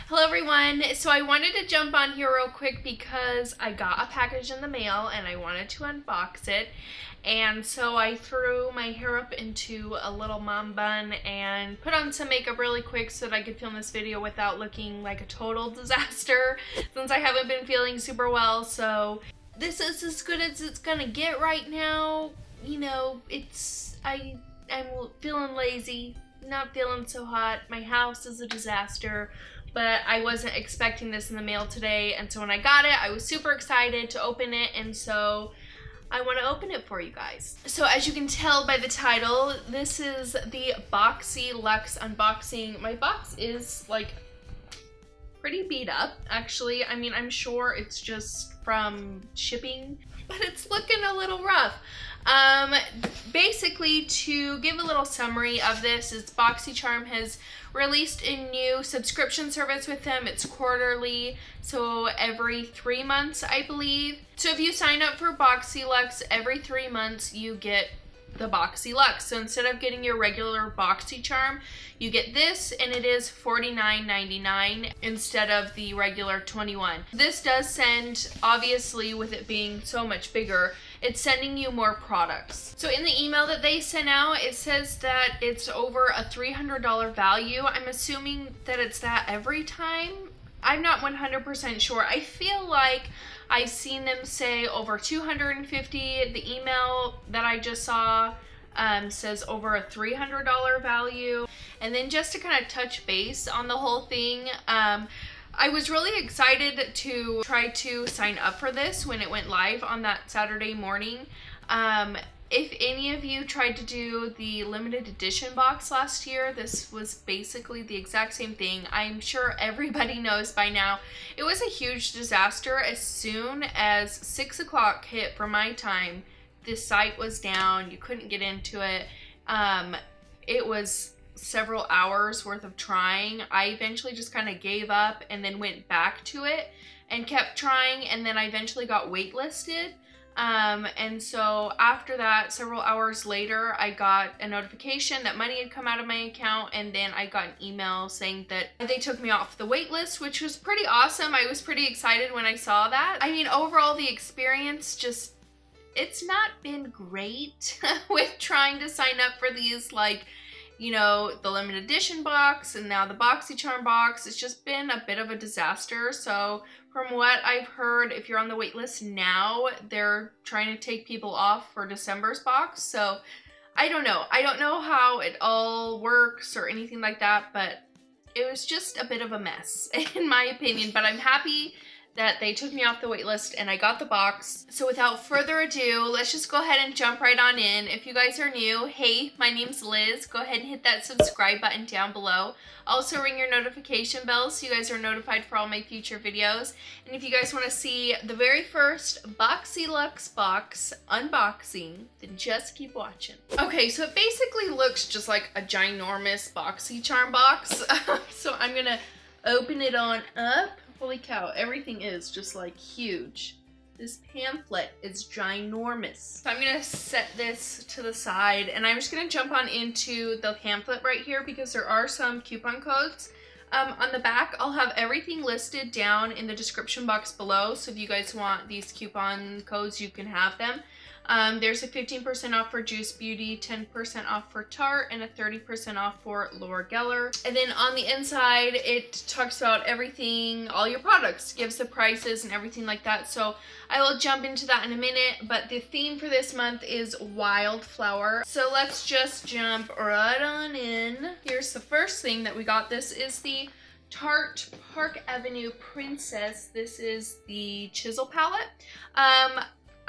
Hello everyone, so I wanted to jump on here real quick because I got a package in the mail and I wanted to unbox it. And so I threw my hair up into a little mom bun and put on some makeup really quick so that I could film this video without looking like a total disaster since I haven't been feeling super well. So this is as good as it's gonna get right now. You know, I'm feeling lazy, not feeling so hot. My house is a disaster. But I wasn't expecting this in the mail today, and so when I got it, I was super excited to open it, and so I want to open it for you guys. So as you can tell by the title, this is the Boxyluxe unboxing. My box is like pretty beat up, actually. I mean, I'm sure it's just from shipping, but it's looking a little rough. Basically, to give a little summary of this, is Boxycharm has released a new subscription service with them. It's quarterly, so every 3 months, I believe. So if you sign up for Boxyluxe, every 3 months you get the Boxyluxe. So instead of getting your regular Boxycharm, you get this, and it is $49.99 instead of the regular $21. This does send, obviously with it being so much bigger, it's sending you more products. So in the email that they sent out, it says that it's over a $300 value. I'm assuming that it's that every time. I'm not 100% sure. I feel like I've seen them say over 250. The email that I just saw says over a $300 value. And then just to kind of touch base on the whole thing, I was really excited to try to sign up for this when it went live on that Saturday morning. If any of you tried to do the limited edition box last year, this was basically the exact same thing. I'm sure everybody knows by now. It was a huge disaster. As soon as 6 o'clock hit for my time, the site was down. You couldn't get into it. It was several hours worth of trying. I eventually just kind of gave up and then went back to it and kept trying, and then I eventually got waitlisted. And so after that, several hours later, I got a notification that money had come out of my account, and then I got an email saying that they took me off the wait list, which was pretty awesome. I was pretty excited when I saw that. I mean, overall, the experience just, it's not been great with trying to sign up for these, like, you know, the limited edition box and now the Boxycharm box. It's just been a bit of a disaster. So from what I've heard, if you're on the wait list now, they're trying to take people off for December's box. So I don't know. I don't know how it all works or anything like that, but it was just a bit of a mess in my opinion. But I'm happy that they took me off the wait list and I got the box. So without further ado, let's just go ahead and jump right on in. If you guys are new, hey, my name's Liz. Go ahead and hit that subscribe button down below. Also ring your notification bell so you guys are notified for all my future videos. And if you guys want to see the very first Boxyluxe box unboxing, then just keep watching. Okay, so it basically looks just like a ginormous Boxycharm box. So I'm gonna open it on up. Holy cow, everything is just like huge. This pamphlet is ginormous. So I'm gonna set this to the side and I'm just gonna jump on into the pamphlet right here because there are some coupon codes. On the back, I'll have everything listed down in the description box below. So if you guys want these coupon codes, you can have them. There's a 15% off for Juice Beauty, 10% off for Tarte, and a 30% off for Laura Geller. And then on the inside, it talks about everything, all your products, gives the prices and everything like that. So I will jump into that in a minute, but the theme for this month is Wildflower. So let's just jump right on in. Here's the first thing that we got. This is the Tarte Park Avenue Princess. This is the Chisel palette.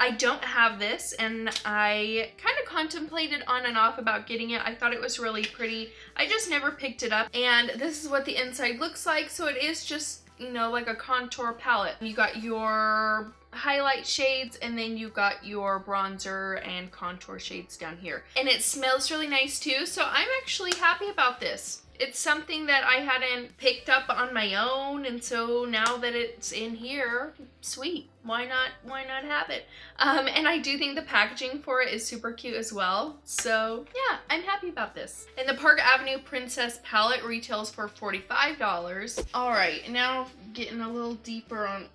I don't have this, and I kind of contemplated on and off about getting it. I thought it was really pretty. I just never picked it up, and this is what the inside looks like. So it is just, you know, like a contour palette. You got your highlight shades, and then you got your bronzer and contour shades down here. And it smells really nice too, so I'm actually happy about this. It's something that I hadn't picked up on my own, and so now that it's in here, sweet. Why not have it? And I do think the packaging for it is super cute as well. So yeah, I'm happy about this. And the Park Avenue Princess palette retails for $45. All right, now getting a little deeper on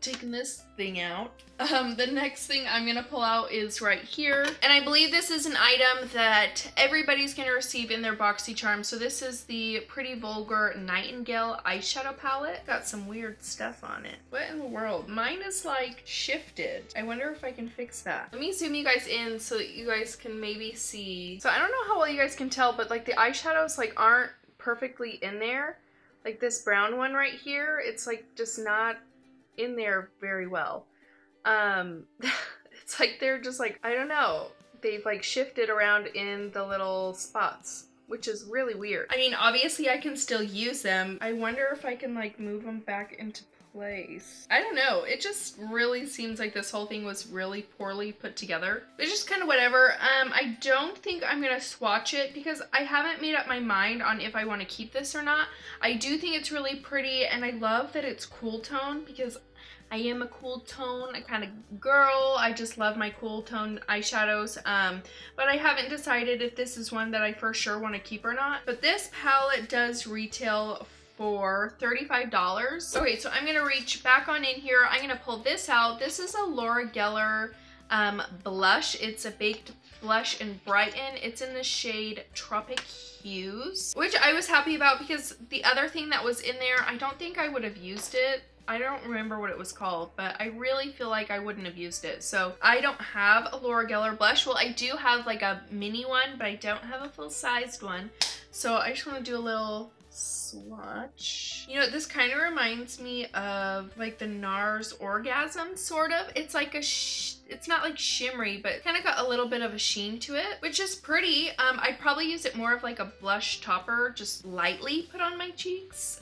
taking this thing out. The next thing I'm gonna pull out is right here, and I believe this is an item that everybody's gonna receive in their Boxycharm. So this is the Pretty Vulgar Nightingale eyeshadow palette. Got some weird stuff on it. What in the world? Mine is like shifted. I wonder if I can fix that. Let me zoom you guys in so that you guys can maybe see. So I don't know how well you guys can tell, but like the eyeshadows like aren't perfectly in there. Like this brown one right here, it's like just not in there very well. It's like they're just like, I don't know, they've like shifted around in the little spots, which is really weird. I mean, obviously I can still use them. I wonder if I can like move them back into place. I don't know, it just really seems like this whole thing was really poorly put together. It's just kind of whatever. I don't think I'm gonna swatch it because I haven't made up my mind on if I want to keep this or not. I do think it's really pretty, and I love that it's cool tone because I am a cool tone kind of girl. I just love my cool tone eyeshadows. But I haven't decided if this is one that I for sure want to keep or not. But this palette does retail for $35. Okay, so I'm gonna reach back on in here. I'm gonna pull this out. This is a Laura Geller blush. It's a baked blush in Brighten. It's in the shade Tropic Hues, which I was happy about because the other thing that was in there, I don't think I would have used it. I don't remember what it was called, but I really feel like I wouldn't have used it. So I don't have a Laura Geller blush. Well, I do have like a mini one, but I don't have a full-sized one. So I just want to do a little swatch. You know, this kind of reminds me of like the NARS Orgasm, sort of. It's like a it's not like shimmery, but kind of got a little bit of a sheen to it, which is pretty. I'd probably use it more of like a blush topper, just lightly put on my cheeks,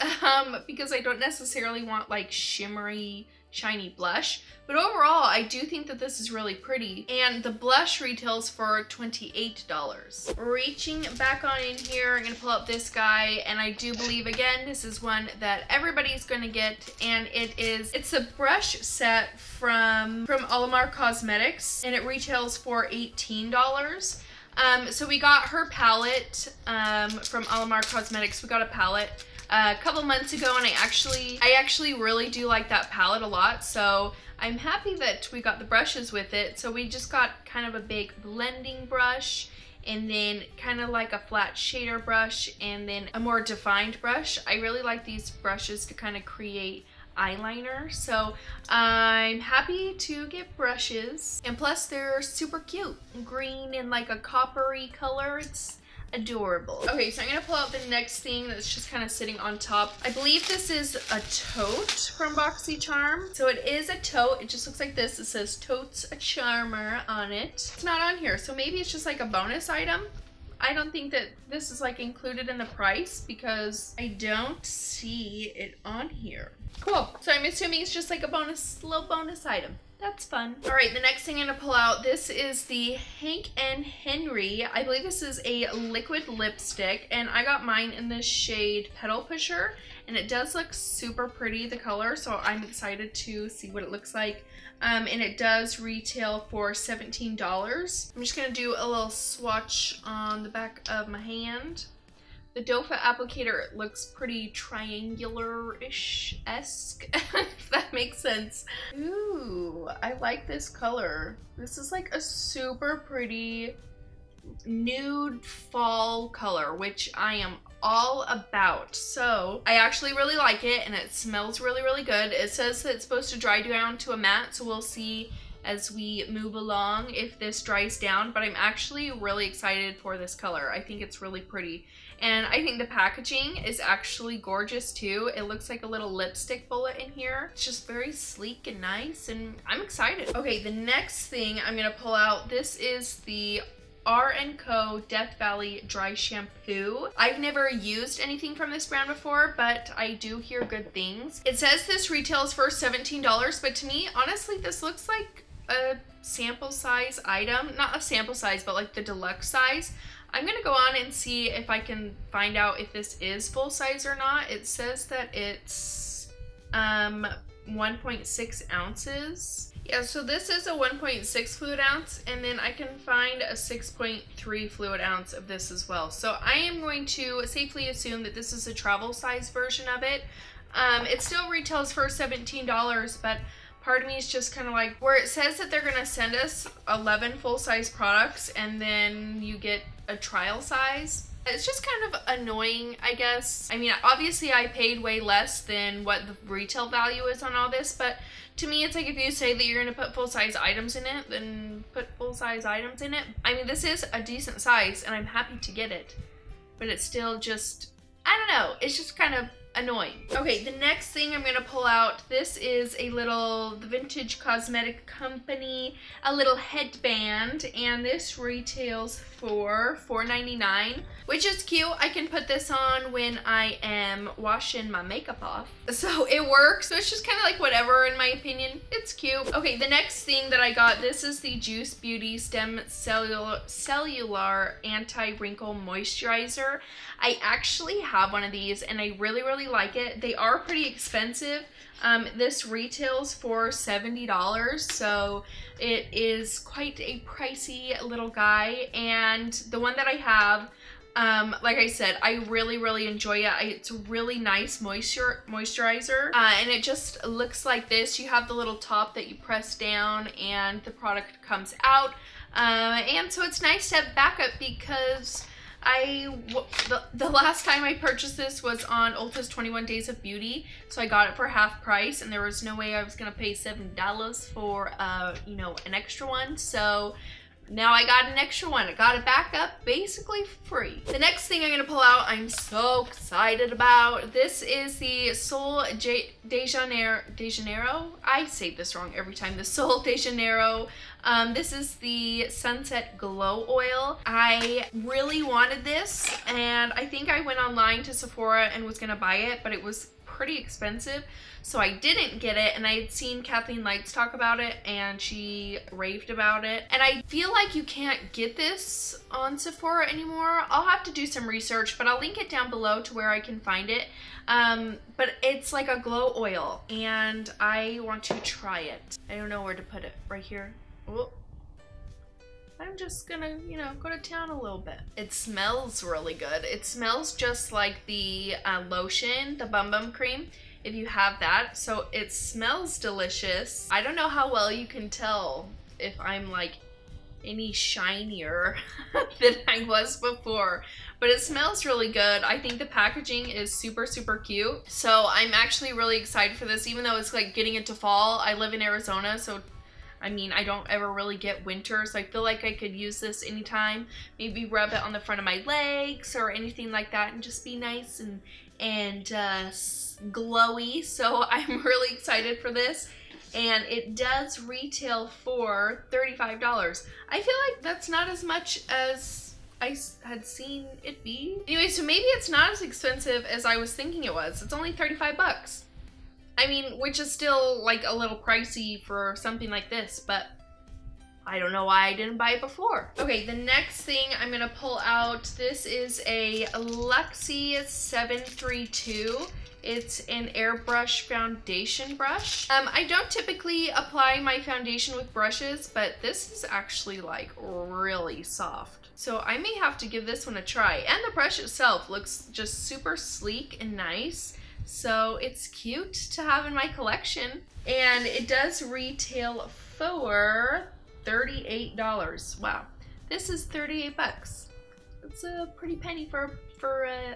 because I don't necessarily want like shimmery, shiny blush. But overall, I do think that this is really pretty. And the blush retails for $28. Reaching back on in here, I'm gonna pull out this guy, and I do believe, again, this is one that everybody's gonna get, and it's a brush set from Alamar Cosmetics, and it retails for $18. So we got her palette from Alamar Cosmetics. We got a palette a couple months ago, and I actually really do like that palette a lot, so I'm happy that we got the brushes with it. So we just got kind of a big blending brush, and then kind of like a flat shader brush, and then a more defined brush. I really like these brushes to kind of create eyeliner, so I'm happy to get brushes, and plus they're super cute. Green and like a coppery color, it's adorable. Okay, so I'm gonna pull out the next thing that's just kind of sitting on top. I believe this is a tote from Boxycharm. So it is a tote. It just looks like this. It says "Totes a Charmer" on it. It's not on here, so maybe it's just like a bonus item. I don't think that this is like included in the price because I don't see it on here. Cool. So I'm assuming it's just like a little bonus item. That's fun. All right, the next thing I'm gonna pull out, this is the Hank and Henry. I believe this is a liquid lipstick, and I got mine in the shade Petal Pusher, and it does look super pretty, the color, so I'm excited to see what it looks like. And it does retail for $17. I'm just gonna do a little swatch on the back of my hand. The doe foot applicator looks pretty triangular-ish-esque, if that makes sense. Ooh, I like this color. This is like a super pretty nude fall color, which I am all about. So I actually really like it, and it smells really, really good. It says that it's supposed to dry down to a matte, so we'll see as we move along if this dries down, but I'm actually really excited for this color. I think it's really pretty. And I think the packaging is actually gorgeous too. It looks like a little lipstick bullet in here. It's just very sleek and nice, and I'm excited. Okay, the next thing I'm gonna pull out, this is the R+CO Death Valley Dry Shampoo. I've never used anything from this brand before, but I do hear good things. It says this retails for $17, but to me, honestly, this looks like a sample size item. Not a sample size, but like the deluxe size. I'm gonna go on and see if I can find out if this is full size or not. It says that it's 1.6 ounces. Yeah, so this is a 1.6 fluid ounce, and then I can find a 6.3 fluid ounce of this as well. So I am going to safely assume that this is a travel size version of it. It still retails for $17, but part of me is just kind of like, where it says that they're gonna send us 11 full-size products and then you get a trial size. It's just kind of annoying, I guess. I mean, obviously I paid way less than what the retail value is on all this, but to me, it's like if you say that you're gonna put full-size items in it, then put full-size items in it. I mean, this is a decent size and I'm happy to get it, but it's still just, I don't know, it's just kind of annoying. Okay, the next thing I'm gonna pull out, this is the Vintage Cosmetic Company, a little headband, and this retails for $4.99, which is cute. I can put this on when I am washing my makeup off. So it works. So it's just kind of like whatever, in my opinion. It's cute. Okay, the next thing that I got, this is the Juice Beauty Stem Cellular Anti-Wrinkle Moisturizer. I actually have one of these and I really, really like it. They are pretty expensive. This retails for $70, so it is quite a pricey little guy. And the one that I have, like I said, I really, really enjoy it. It's a really nice moisturizer, and it just looks like this. You have the little top that you press down and the product comes out, and so it's nice to have backup because the last time I purchased this was on Ulta's 21 Days of Beauty, so I got it for half price, and there was no way I was gonna pay $7 for you know, an extra one. So now I got an extra one. I got it back up basically free. The next thing I'm gonna pull out, I'm so excited about. This is the Sol de Janeiro. I say this wrong every time. The Sol de Janeiro. This is the Sunset Glow Oil. I really wanted this, and I think I went online to Sephora and was gonna buy it, but it was pretty expensive, so I didn't get it. And I had seen Kathleen Lights talk about it and she raved about it, and I feel like you can't get this on Sephora anymore. I'll have to do some research, but I'll link it down below to where I can find it. But it's like a glow oil and I want to try it. I don't know where to put it. Right here. Oh, I'm just gonna, you know, go to town a little bit. It smells really good. It smells just like the lotion, the Bum Bum Cream, if you have that. So it smells delicious. I don't know how well you can tell if I'm like any shinier than I was before, but it smells really good. I think the packaging is super, super cute. So I'm actually really excited for this, even though it's like getting into fall. I live in Arizona, so I mean, I don't ever really get winter, so I feel like I could use this anytime. Maybe rub it on the front of my legs or anything like that and just be nice and glowy. So I'm really excited for this. And it does retail for $35. I feel like that's not as much as I had seen it be. Anyway, so maybe it's not as expensive as I was thinking it was. It's only 35 bucks. I mean, which is still like a little pricey for something like this, but I don't know why I didn't buy it before. Okay, the next thing I'm gonna pull out, this is a Luxie 732. It's an airbrush foundation brush. I don't typically apply my foundation with brushes, but this is actually like really soft. So I may have to give this one a try. And the brush itself looks just super sleek and nice. So it's cute to have in my collection. And it does retail for $38. Wow, this is 38 bucks. It's a pretty penny for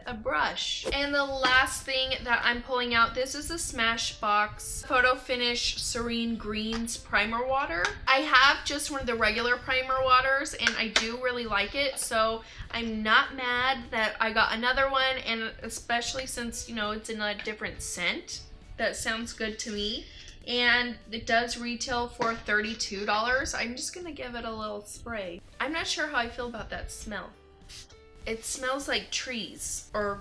a brush. And the last thing that I'm pulling out, this is a Smashbox Photo Finish Serene Greens Primer Water. I have just one of the regular primer waters and I do really like it, so I'm not mad that I got another one, and especially since, you know, it's in a different scent. That sounds good to me. and it does retail for $32. I'm just gonna give it a little spray. I'm not sure how I feel about that smell. It smells like trees, or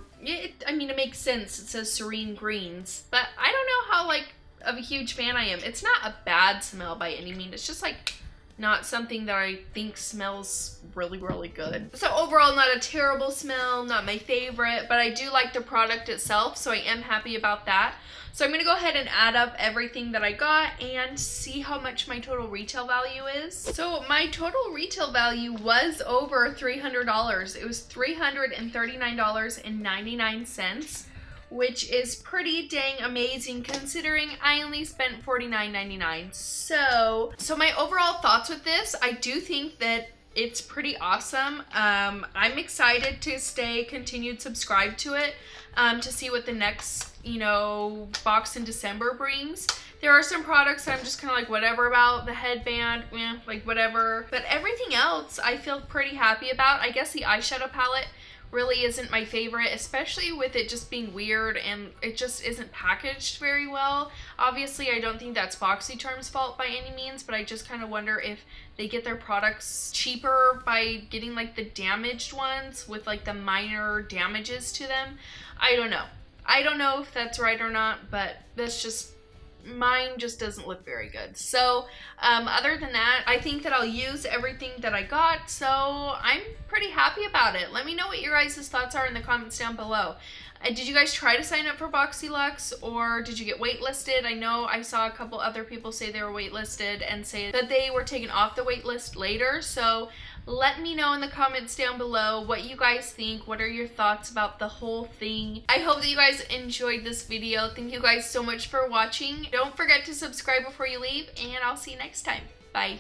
I mean, it makes sense. It says serene greens, but I don't know how like of a huge fan I am. It's not a bad smell by any means. It's just like not something that I think smells really, really good. So overall, not a terrible smell, not my favorite, but I do like the product itself, so I am happy about that. So I'm gonna go ahead and add up everything that I got and see how much my total retail value is. So my total retail value was over $300. It was $339.99. which is pretty dang amazing considering I only spent $49.99. So my overall thoughts with this, I do think that it's pretty awesome. I'm excited to stay continued subscribed to it, to see what the next, you know, box in December brings. There are some products that I'm just kind of like whatever about. The headband, like whatever. But everything else I feel pretty happy about. I guess the eyeshadow palette really isn't my favorite, especially with it just being weird and it just isn't packaged very well. Obviously, I don't think that's Boxycharm's fault by any means, but I just kind of wonder if they get their products cheaper by getting like the damaged ones with like the minor damages to them. I don't know. I don't know if that's right or not, but that's just, mine just doesn't look very good. So other than that, I think that I'll use everything that I got, so I'm pretty happy about it. Let me know what your guys' thoughts are in the comments down below. Did you guys try to sign up for Boxyluxe, or did you get waitlisted? I know I saw a couple other people say they were waitlisted and say that they were taken off the waitlist later, so let me know in the comments down below what you guys think. What are your thoughts about the whole thing? I hope that you guys enjoyed this video. Thank you guys so much for watching. Don't forget to subscribe before you leave, and I'll see you next time. Bye.